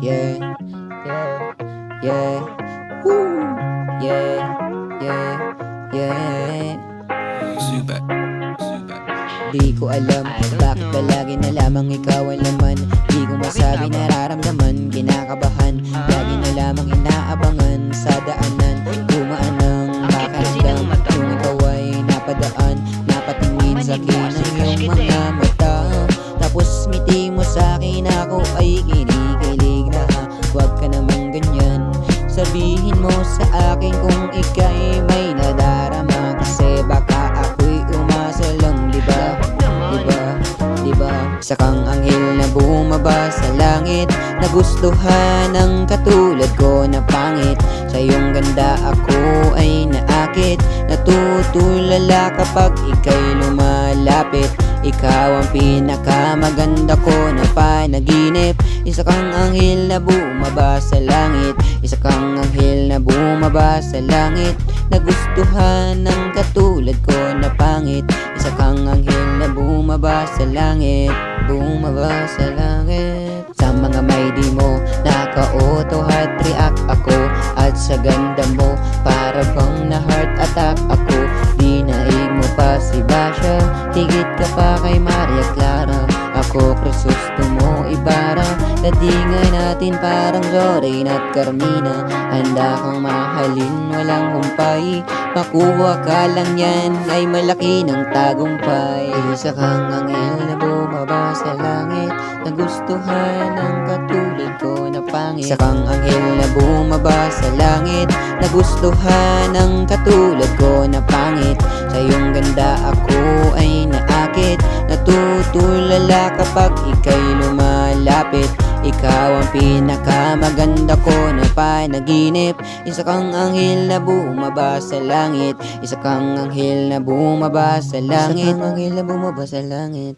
yeah, yeah, yeah, woo, yeah, yeah, yeah. Zubat, Zubat. Di ko alam bakit ba lagi na lamang ikaw ang laman. Di ko masabi nararamdaman, kinakabahan. Lagi na lamang inaabangan sa daanan. Dumaan ng makaramdam kung ikaw ay napadaan. Napatingin sa akin ang iyong mga mata. Tapos ngiti mo sa akin, ako ay kinikilig na. Huwag ka namang ganyan, sabihin mo sa akin kung ika'y may nadarama. Kasi baka ako'y umasa lang, diba? Diba? Diba? Isa kang anghel na bumaba sa langit, nagustuhan ng katulad ko na pangit. Sa iyong ganda ako ay naakit, natutulala kapag ika'y lumalapit. Ikaw ang pinakamaganda ko na panaginip. Isa kang anghel na bumaba sa langit, isa kang anghel na bumaba sa langit, nagustuhan ng katulad ko na pangit. Isa kang anghel na bumaba sa langit, bumaba sa langit. Sa mga may di mo, naka-auto heart react ako. At sa ganda mo, para bang na heart attack ako. Dinaig mo pa si Basha, higit ka pa kay Maria Clara. Ako Crisosto mo Ibarra, datingan natin parang Zorain at Carmina. Handa kang mahalin, walang humpay, makuha ka lang yan ay malaki ng tagumpay. Isa kang anghel na bumaba sa langit, nagustuhan ng katulad ko na pangit. Isa kang anghel na bumaba sa langit, nagustuhan ng katulad ko na pangit. Sa iyong ganda ako ay naakit, natutulala kapag ika'y lumalapit. Ikaw ang pinakamaganda ko na panaginip. Isa kang anghel na bumaba sa langit, isa kang anghel na bumaba sa langit, isa kang anghel na bumaba sa langit.